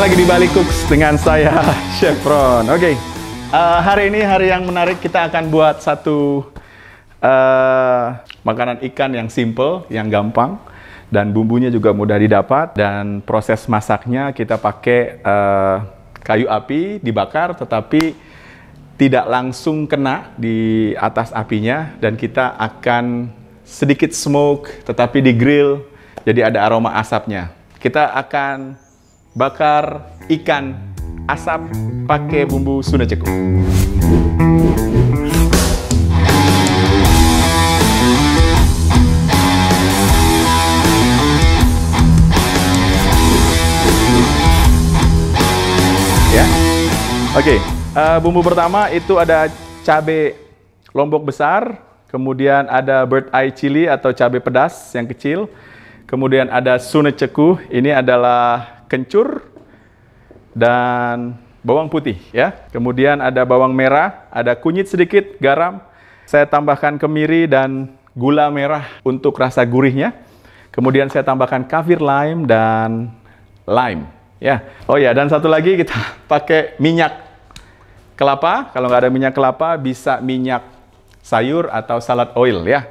lagi di Bali Cooks dengan saya, Chef Ron. Oke, hari ini hari yang menarik. Kita akan buat satu makanan ikan yang simple, yang gampang, dan bumbunya juga mudah didapat. Dan proses masaknya kita pakai kayu api dibakar, tetapi tidak langsung kena di atas apinya. Dan kita akan sedikit smoke, tetapi di grill, jadi ada aroma asapnya. Kita akan bakar ikan asap pakai bumbu Sunda Ceku. Ya, oke. Bumbu pertama itu ada cabai lombok besar, kemudian ada bird eye chili atau cabai pedas yang kecil, kemudian ada Sunda Ceku. Ini adalah kencur dan bawang putih ya. Kemudian ada bawang merah, ada kunyit sedikit, garam. Saya tambahkan kemiri dan gula merah untuk rasa gurihnya. Kemudian saya tambahkan kafir lime dan lime ya. Oh ya, dan satu lagi kita pakai minyak kelapa. Kalau nggak ada minyak kelapa bisa minyak sayur atau salad oil ya.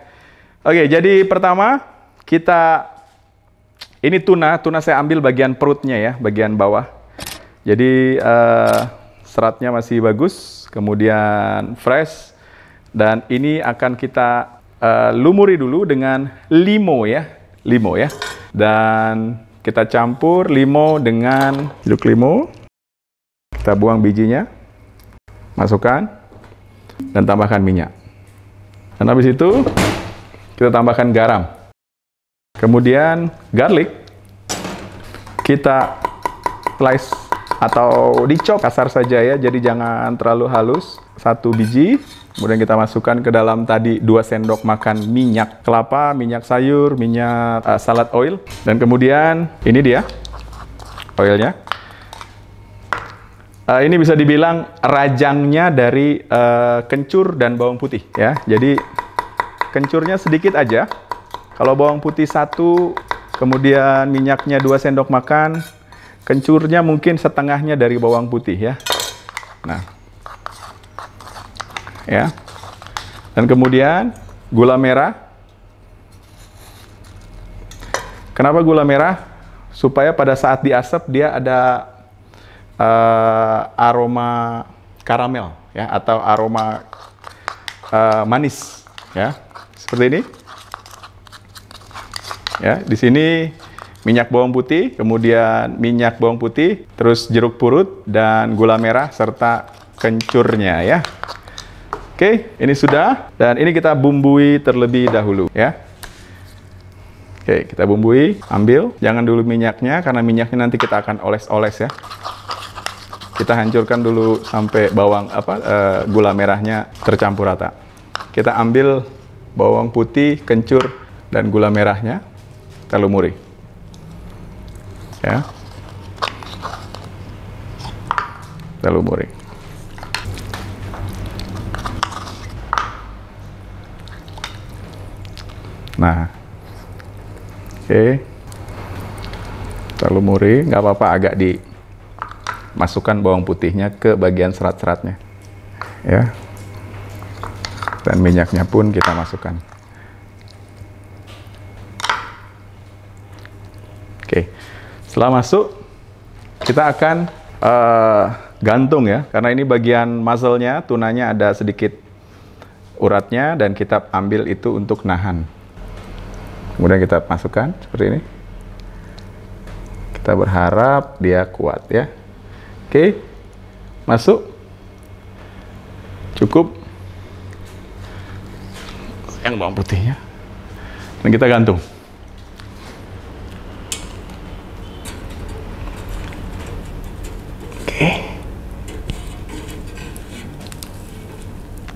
Oke, jadi pertama kita ini tuna saya ambil bagian perutnya ya, bagian bawah. Jadi seratnya masih bagus, kemudian fresh. Dan ini akan kita lumuri dulu dengan limo ya, Dan kita campur limo dengan jeruk limo. Kita buang bijinya, masukkan, dan tambahkan minyak. Dan habis itu kita tambahkan garam. Kemudian garlic kita slice atau dicop kasar saja ya, jadi jangan terlalu halus. 1 biji. Kemudian kita masukkan ke dalam tadi 2 sendok makan minyak kelapa, minyak sayur, minyak salad oil. Dan kemudian ini dia oilnya. Ini bisa dibilang rajangnya dari kencur dan bawang putih ya. Jadi kencurnya sedikit aja. Kalau bawang putih 1, kemudian minyaknya 2 sendok makan, kencurnya mungkin setengahnya dari bawang putih ya. Nah, ya. Dan kemudian gula merah. Kenapa gula merah? Supaya pada saat diasap dia ada aroma karamel ya, atau aroma manis ya. Seperti ini. Ya, di sini minyak bawang putih, kemudian minyak bawang putih, terus jeruk purut dan gula merah serta kencurnya ya. Oke, ini sudah, dan ini kita bumbui terlebih dahulu ya. Oke, kita bumbui, ambil, jangan dulu minyaknya karena minyaknya nanti kita akan oles-oles ya. Kita hancurkan dulu sampai gula merahnya tercampur rata. Kita ambil bawang putih, kencur dan gula merahnya. Kita lumuri ya, kita lumuri. Nah, oke, kita lumuri, nggak apa-apa agak dimasukkan bawang putihnya ke bagian serat-seratnya ya, dan minyaknya pun kita masukkan. Oke, setelah masuk, kita akan gantung ya, karena ini bagian muzzle-nya, tunanya ada sedikit uratnya, dan kita ambil itu untuk nahan. Kemudian kita masukkan seperti ini. Kita berharap dia kuat ya. Oke, masuk. Cukup. Yang bawang putihnya. Dan kita gantung.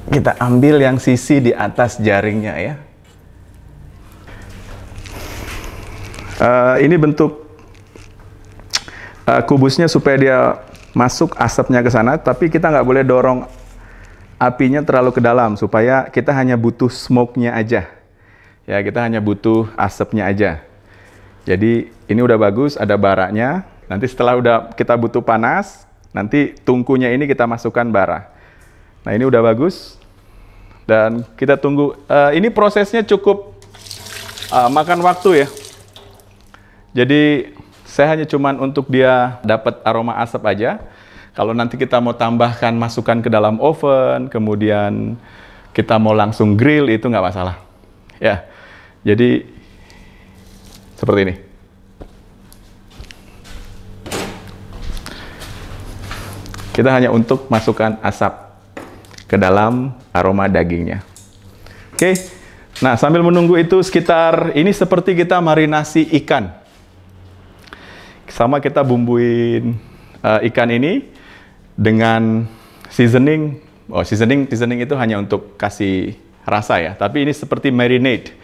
Kita ambil yang sisi di atas jaringnya ya. Ini bentuk kubusnya supaya dia masuk asapnya ke sana, tapi kita nggak boleh dorong apinya terlalu ke dalam supaya kita hanya butuh smoke-nya aja. Ya, kita hanya butuh asapnya aja. Jadi ini udah bagus, ada baranya. Nanti setelah udah kita butuh panas, nanti tungkunya ini kita masukkan bara. Nah, ini udah bagus. Dan kita tunggu. Ini prosesnya cukup makan waktu ya. Jadi saya hanya cuman untuk dia dapat aroma asap aja. Kalau nanti kita mau tambahkan, masukkan ke dalam oven, kemudian kita mau langsung grill, itu nggak masalah. Ya, jadi seperti ini. Kita hanya untuk masukkan asap ke dalam aroma dagingnya. Oke, nah sambil menunggu itu sekitar, ini seperti kita marinasi ikan. Sama kita bumbuin ikan ini dengan seasoning. Oh, seasoning itu hanya untuk kasih rasa ya. Tapi ini seperti marinade.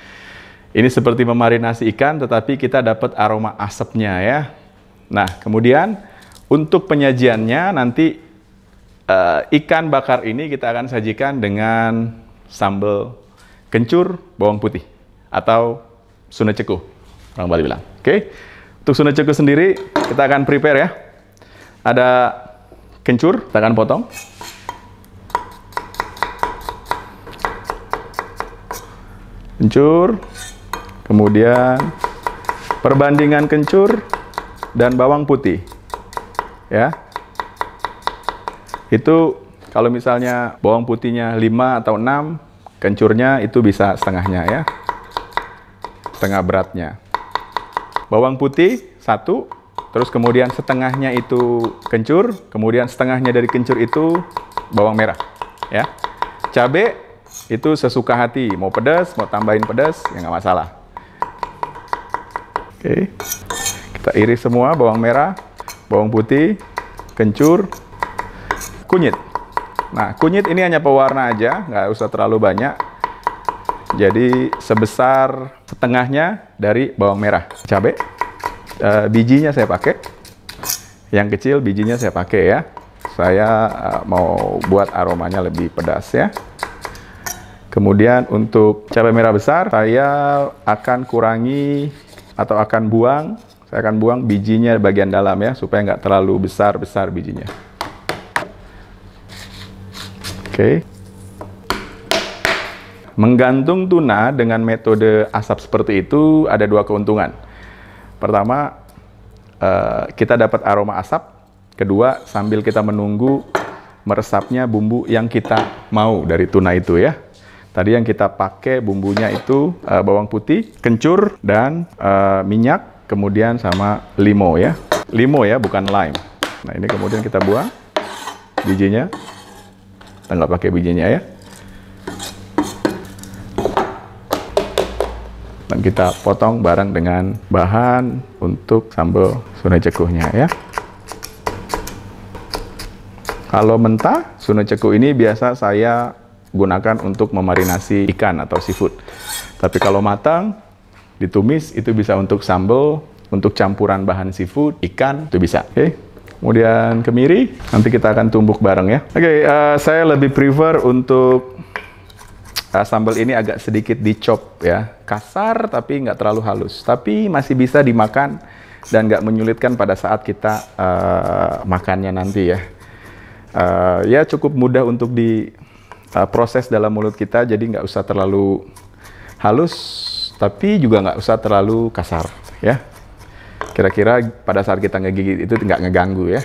Ini seperti memarinasi ikan, tetapi kita dapat aroma asapnya ya. Nah, kemudian untuk penyajiannya nanti ikan bakar ini kita akan sajikan dengan sambal kencur bawang putih atau suna ceku, orang Bali bilang. Oke. Untuk suna ceku sendiri kita akan prepare ya. Ada kencur, kita akan potong. Kencur, kemudian perbandingan kencur dan bawang putih ya. Itu kalau misalnya bawang putihnya 5 atau 6, kencurnya itu bisa setengahnya ya, setengah beratnya. Bawang putih 1, terus kemudian setengahnya itu kencur, kemudian setengahnya dari kencur itu bawang merah ya. Cabai itu sesuka hati, mau pedas, mau tambahin pedas, ya nggak masalah. Oke, kita iris semua, bawang merah, bawang putih, kencur, kunyit. Nah, kunyit ini hanya pewarna aja, nggak usah terlalu banyak. Jadi sebesar setengahnya dari bawang merah. Cabai, bijinya saya pakai. Yang kecil bijinya saya pakai ya. Saya mau buat aromanya lebih pedas ya. Kemudian untuk cabai merah besar, saya akan kurangi atau akan buang. Saya akan buang bijinya bagian dalam ya, supaya nggak terlalu besar-besar bijinya. Oke. Menggantung tuna dengan metode asap seperti itu ada 2 keuntungan. Pertama, kita dapat aroma asap. Kedua, sambil kita menunggu meresapnya bumbu yang kita mau dari tuna itu ya. Tadi yang kita pakai bumbunya itu bawang putih, kencur, dan minyak, kemudian sama limo ya. Limo ya, bukan lime. Nah, ini kemudian kita buang bijinya. Kita nggak pakai bijinya ya. Dan kita potong bareng dengan bahan untuk sambal suna cekuhnya ya. Kalau mentah, suna ceku ini biasa saya gunakan untuk memarinasi ikan atau seafood. Tapi kalau matang, ditumis, itu bisa untuk sambal, untuk campuran bahan seafood, ikan, itu bisa. Oke. Kemudian kemiri, nanti kita akan tumbuk bareng ya. Oke, saya lebih prefer untuk sambal ini agak sedikit dicop ya. Kasar tapi nggak terlalu halus. Tapi masih bisa dimakan dan nggak menyulitkan pada saat kita makannya nanti ya. Ya cukup mudah untuk diproses dalam mulut kita, jadi nggak usah terlalu halus, tapi juga nggak usah terlalu kasar ya. Kira-kira pada saat kita ngegigit itu nggak ngeganggu ya.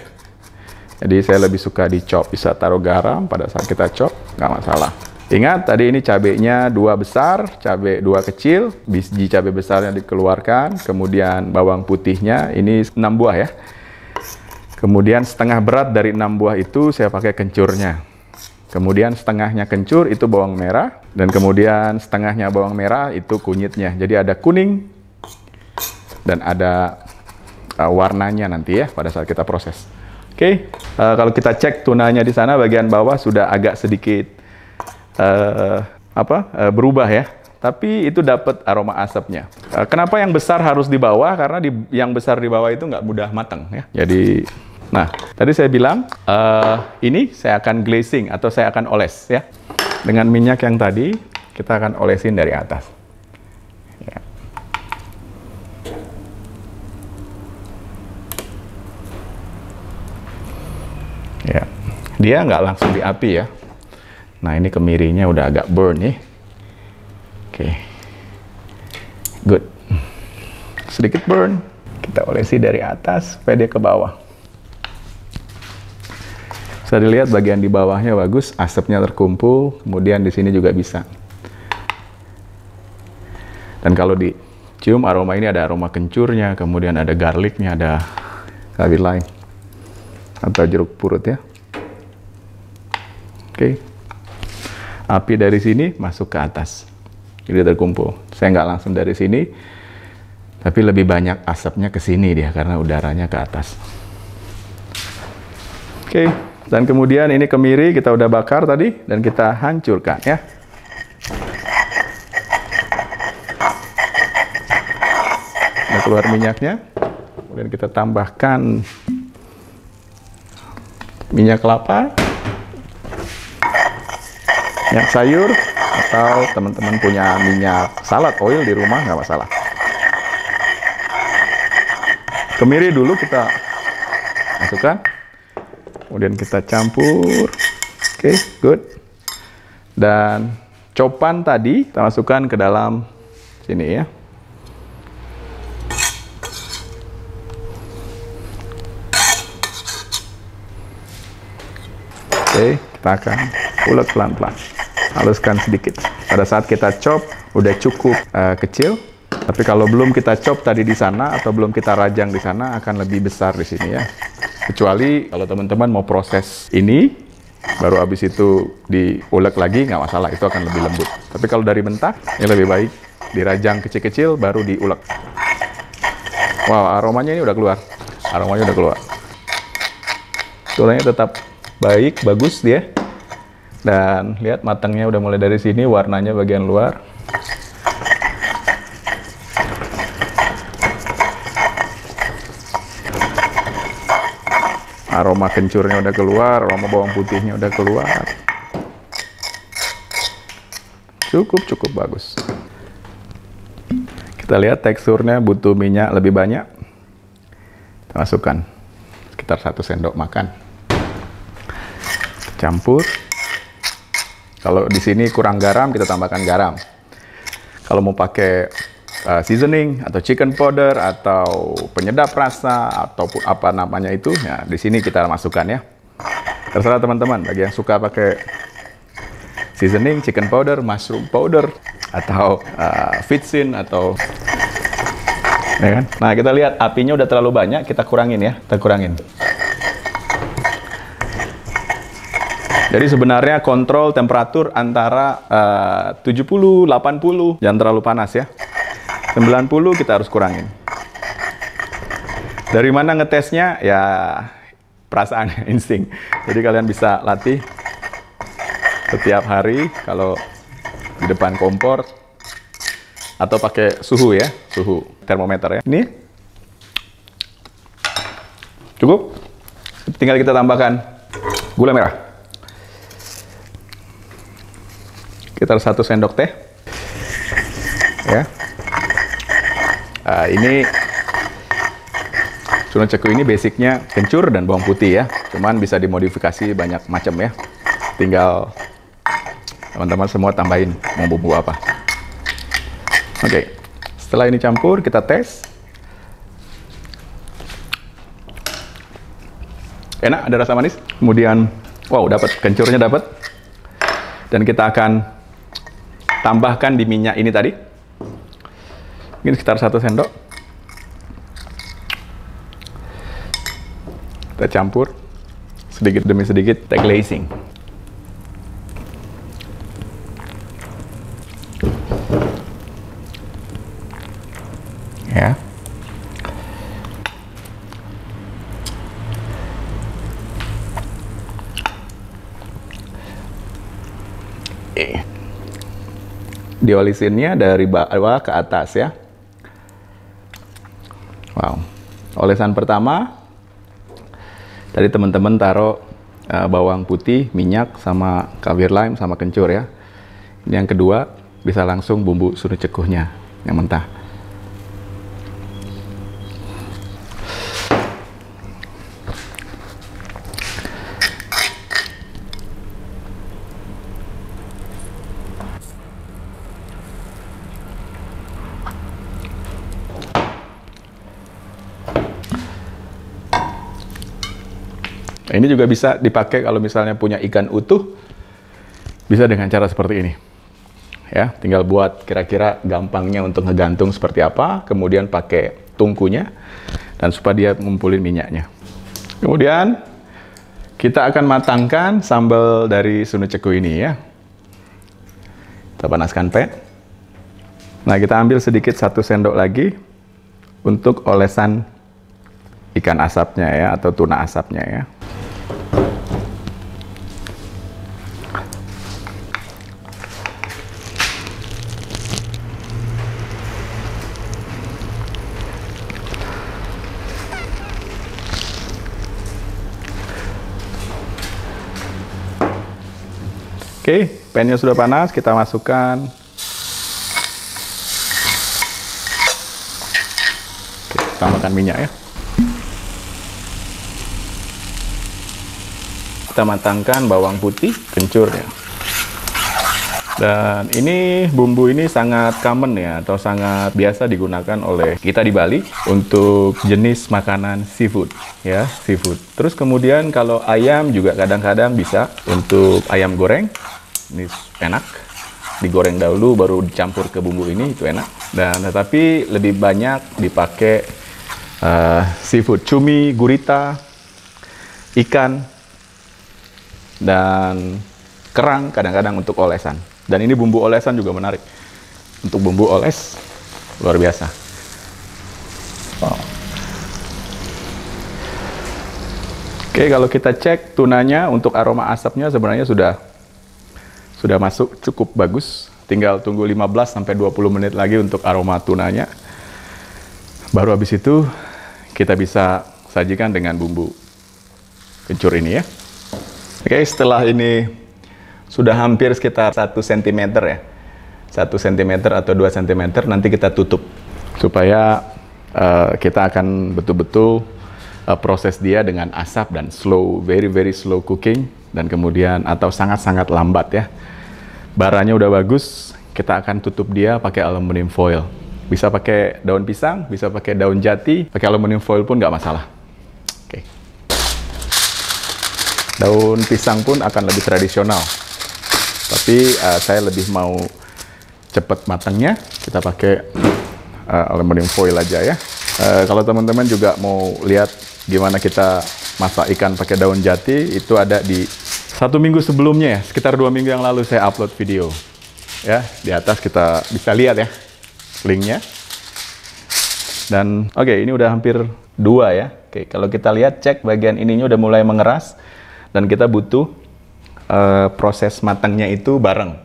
Jadi saya lebih suka dicop, bisa taruh garam pada saat kita chop, nggak masalah. Ingat tadi ini cabenya 2 besar, cabai 2 kecil, biji cabai besarnya dikeluarkan, kemudian bawang putihnya ini 6 buah ya. Kemudian setengah berat dari 6 buah itu saya pakai kencurnya. Kemudian setengahnya kencur itu bawang merah, dan kemudian setengahnya bawang merah itu kunyitnya. Jadi ada kuning dan ada warnanya nanti ya pada saat kita proses. Oke, kalau kita cek tunanya di sana bagian bawah sudah agak sedikit berubah ya. Tapi itu dapat aroma asapnya. Kenapa yang besar harus di bawah? Karena yang besar di bawah itu nggak mudah matang ya. Jadi, nah tadi saya bilang ini saya akan glazing atau saya akan oles ya. Dengan minyak yang tadi kita akan olesin dari atas. Ya. Ya, dia nggak langsung di api ya. Nah, ini kemirinya udah agak burn nih. Oke, good. Sedikit burn, kita olesi dari atas supaya dia ke bawah. Bisa dilihat bagian di bawahnya bagus, asapnya terkumpul, kemudian di sini juga bisa. Dan kalau dicium aroma ini ada aroma kencurnya, kemudian ada garlicnya, ada cabai lime atau jeruk purut ya. Oke. Api dari sini masuk ke atas, jadi terkumpul. Saya nggak langsung dari sini, tapi lebih banyak asapnya ke sini dia karena udaranya ke atas. Oke, dan kemudian ini kemiri kita udah bakar tadi dan kita hancurkan ya. Nah, keluar minyaknya, kemudian kita tambahkan minyak kelapa, minyak sayur, atau teman-teman punya minyak salad oil di rumah nggak masalah. Kemiri dulu kita masukkan, kemudian kita campur. Oke, good. Dan copan tadi kita masukkan ke dalam sini ya. Oke, kita akan ulek pelan-pelan. Haluskan sedikit. Pada saat kita chop udah cukup kecil, tapi kalau belum kita chop tadi di sana atau belum kita rajang di sana akan lebih besar di sini ya. Kecuali kalau teman-teman mau proses ini, baru habis itu diulek lagi nggak masalah, itu akan lebih lembut. Tapi kalau dari mentah, ini lebih baik dirajang kecil-kecil baru diulek. Wow, aromanya ini udah keluar. Aromanya udah keluar. Tulangnya tetap baik, bagus dia. Dan lihat matangnya udah mulai dari sini, warnanya bagian luar. Aroma kencurnya udah keluar, aroma bawang putihnya udah keluar. Cukup bagus. Kita lihat teksturnya butuh minyak lebih banyak. Kita masukkan sekitar 1 sendok makan. Campur. Kalau di sini kurang garam, kita tambahkan garam. Kalau mau pakai seasoning atau chicken powder atau penyedap rasa ataupun apa namanya itu, ya di sini kita masukkan ya. Terserah teman-teman. Bagi yang suka pakai seasoning, chicken powder, mushroom powder, atau vitsin atau, ya kan? Nah, kita lihat apinya udah terlalu banyak, kita kurangin ya, kita kurangin. Jadi sebenarnya kontrol temperatur antara 70, 80, jangan terlalu panas ya. 90 kita harus kurangin. Dari mana ngetesnya? Ya perasaan, insting. Jadi kalian bisa latih setiap hari kalau di depan kompor atau pakai suhu ya, suhu termometer ya. Ini cukup. Tinggal kita tambahkan gula merah. Sekitar 1 sendok teh. Ya. Ini sunan ceku ini basicnya kencur dan bawang putih ya. Cuman bisa dimodifikasi banyak macam ya. Tinggal teman-teman semua tambahin mau bumbu apa. Oke. Setelah ini campur, kita tes. Enak, ada rasa manis. Kemudian, wow, dapat kencurnya dapat. Dan kita akan tambahkan di minyak ini tadi. Mungkin sekitar 1 sendok. Kita campur sedikit demi sedikit, kita glazing. Ya. Diolisinnya dari bawah ke atas ya. Wow. Olesan pertama tadi teman-teman taruh bawang putih, minyak, sama cabai lime, sama kencur ya. Ini yang kedua bisa langsung bumbu susu cekuhnya yang mentah. Nah, ini juga bisa dipakai kalau misalnya punya ikan utuh, bisa dengan cara seperti ini. Ya, tinggal buat kira-kira gampangnya untuk ngegantung seperti apa, kemudian pakai tungkunya, dan supaya dia ngumpulin minyaknya. Kemudian kita akan matangkan sambal dari Sunu Ceku ini ya. Kita panaskan pan. Nah, kita ambil sedikit 1 sendok lagi untuk olesan ikan asapnya ya, atau tuna asapnya ya. Oke, pannya sudah panas, kita masukkan. Oke, tambahkan minyak ya. Kita matangkan bawang putih, kencur ya. Dan ini bumbu ini sangat common ya, atau sangat biasa digunakan oleh kita di Bali untuk jenis makanan seafood ya, seafood. Terus kemudian kalau ayam juga kadang-kadang bisa untuk ayam goreng. Ini enak, digoreng dahulu baru dicampur ke bumbu ini, itu enak. Dan tetapi lebih banyak dipakai seafood, cumi, gurita, ikan, dan kerang kadang-kadang untuk olesan. Dan ini bumbu olesan juga menarik. Untuk bumbu oles, luar biasa. Wow. Oke, kalau kita cek tunanya untuk aroma asapnya sebenarnya sudah masuk cukup bagus. Tinggal tunggu 15-20 menit lagi untuk aroma tunanya. Baru habis itu kita bisa sajikan dengan bumbu kencur ini ya. Oke, setelah ini sudah hampir sekitar 1 cm ya. 1 cm atau 2 cm, nanti kita tutup. Supaya kita akan betul-betul proses dia dengan asap dan slow, very slow cooking. Dan kemudian, atau sangat-sangat lambat ya. Baranya udah bagus, kita akan tutup dia pakai aluminium foil. Bisa pakai daun pisang, bisa pakai daun jati, pakai aluminium foil pun nggak masalah. Oke. Daun pisang pun akan lebih tradisional. Tapi saya lebih mau cepat matangnya, kita pakai aluminium foil aja ya. Kalau teman-teman juga mau lihat gimana kita masak ikan pakai daun jati, itu ada di 1 minggu sebelumnya ya, sekitar 2 minggu yang lalu saya upload video. Ya, di atas kita bisa lihat ya, linknya. Dan oke, ini udah hampir 2 ya. Oke, kalau kita lihat, cek bagian ininya udah mulai mengeras. Dan kita butuh proses matangnya itu bareng.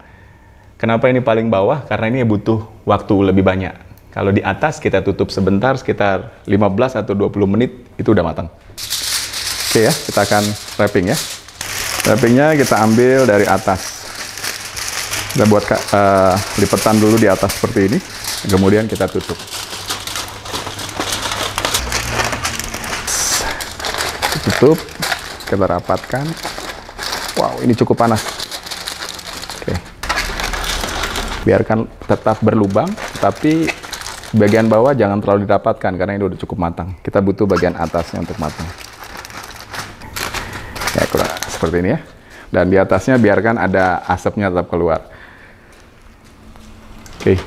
Kenapa ini paling bawah? Karena ini butuh waktu lebih banyak. Kalau di atas kita tutup sebentar, sekitar 15 atau 20 menit, itu udah matang. Oke ya, kita akan wrapping ya. Wrappingnya kita ambil dari atas. Kita buat lipatan dulu di atas seperti ini. Kemudian kita tutup. Tutup. Kita rapatkan. Wow, ini cukup panas. Oke. Biarkan tetap berlubang, tapi bagian bawah jangan terlalu dirapatkan karena ini udah cukup matang. Kita butuh bagian atasnya untuk matang. Ya, kurang seperti ini ya. Dan di atasnya biarkan ada asapnya tetap keluar. Oke.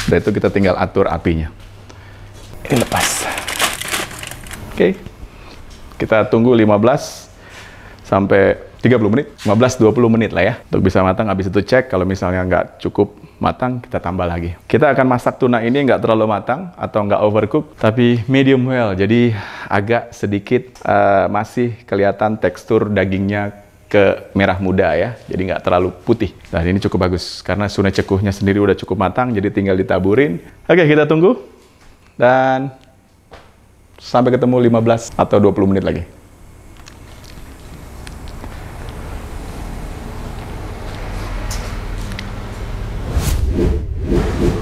Dan itu kita tinggal atur apinya. Ini lepas. Oke. Kita tunggu 15 sampai 30 menit, 15-20 menit lah ya, untuk bisa matang. Habis itu cek, kalau misalnya nggak cukup matang, kita tambah lagi. Kita akan masak tuna ini nggak terlalu matang, atau nggak overcook, tapi medium well, jadi agak sedikit masih kelihatan tekstur dagingnya ke merah muda ya, jadi nggak terlalu putih. Dan ini cukup bagus, karena Sunu Cekunya sendiri udah cukup matang, jadi tinggal ditaburin. Oke, kita tunggu, dan sampai ketemu 15 atau 20 menit lagi.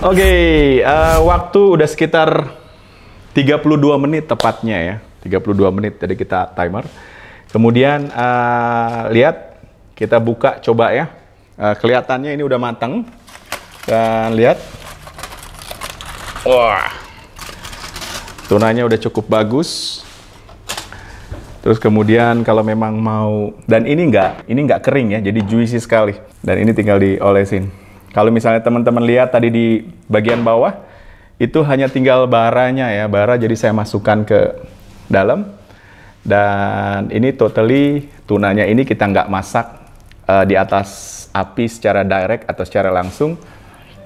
Oke, waktu udah sekitar 32 menit tepatnya ya. 32 menit, jadi kita timer. Kemudian lihat, kita buka coba ya. Kelihatannya ini udah matang. Dan lihat. Wah. Tunanya udah cukup bagus. Terus kemudian kalau memang mau, dan ini nggak kering ya, jadi juicy sekali. Dan ini tinggal diolesin. Kalau misalnya teman-teman lihat tadi di bagian bawah, itu hanya tinggal baranya ya, bara jadi saya masukkan ke dalam. Dan ini totally tunanya ini kita nggak masak di atas api secara direct atau secara langsung,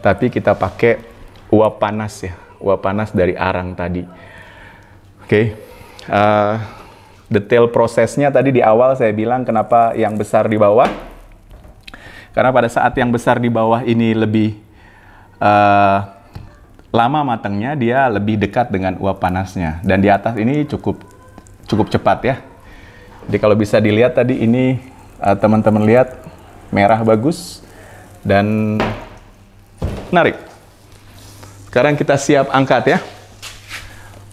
tapi kita pakai uap panas ya, uap panas dari arang tadi. Oke. Detail prosesnya tadi di awal saya bilang kenapa yang besar di bawah. Karena pada saat yang besar di bawah ini lebih lama matangnya, dia lebih dekat dengan uap panasnya. Dan di atas ini cukup cepat ya. Jadi kalau bisa dilihat tadi ini teman-teman lihat merah bagus dan menarik. Sekarang kita siap angkat ya.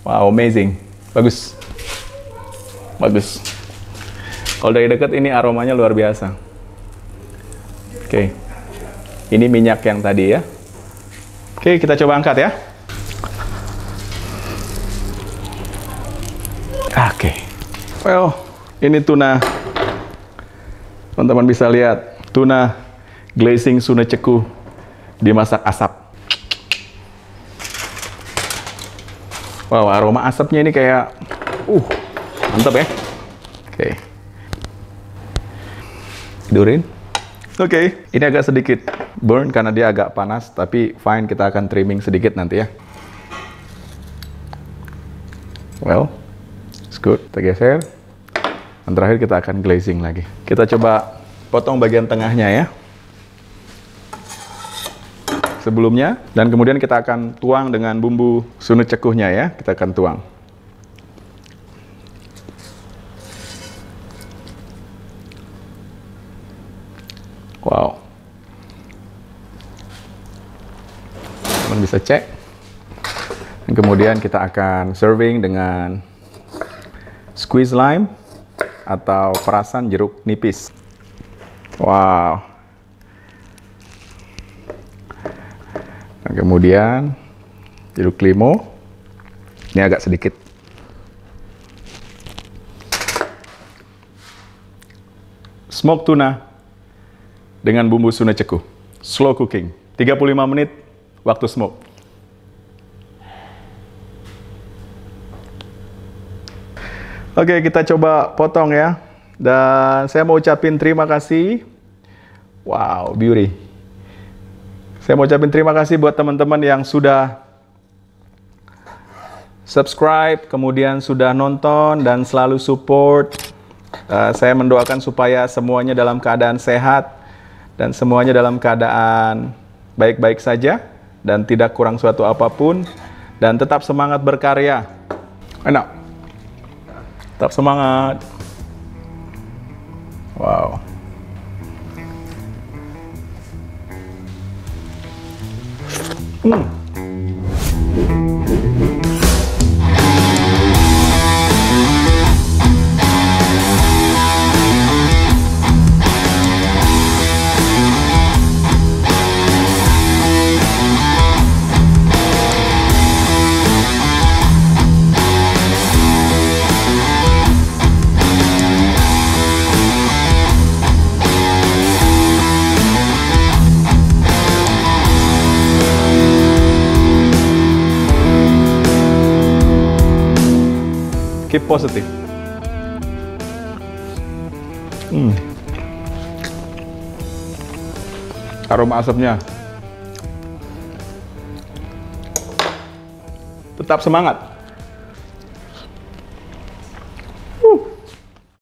Wow, amazing. Bagus. Bagus. Kalau dari dekat ini aromanya luar biasa. Oke. Ini minyak yang tadi ya. Oke, kita coba angkat ya. Oke. Well, ini tuna. Teman-teman bisa lihat. Tuna glazing Suna Ceku dimasak asap. Wow, aroma asapnya ini kayak mantap ya. Oke. Tidurin. Oke, ini agak sedikit burn karena dia agak panas, tapi fine, kita akan trimming sedikit nanti ya. Well, it's good. Kita geser. Dan terakhir kita akan glazing lagi. Kita coba potong bagian tengahnya ya. Sebelumnya, dan kemudian kita akan tuang dengan bumbu Suna Cekunya ya. Kita akan tuang. Wow. Teman bisa cek. Dan kemudian kita akan serving dengan squeeze lime atau perasan jeruk nipis. Wow. Dan kemudian jeruk limau. Ini agak sedikit. Smoked tuna dengan bumbu Suna Ceku. Slow cooking. 35 menit waktu smoke. Oke, kita coba potong ya. Dan saya mau ucapin terima kasih. Wow, beauty. Saya mau ucapin terima kasih buat teman-teman yang sudah subscribe, kemudian sudah nonton dan selalu support. Saya mendoakan supaya semuanya dalam keadaan sehat dan semuanya dalam keadaan baik-baik saja dan tidak kurang suatu apapun, dan tetap semangat berkarya. Enak. Tetap semangat. Wow. Keep positive. Aroma asapnya. Tetap semangat.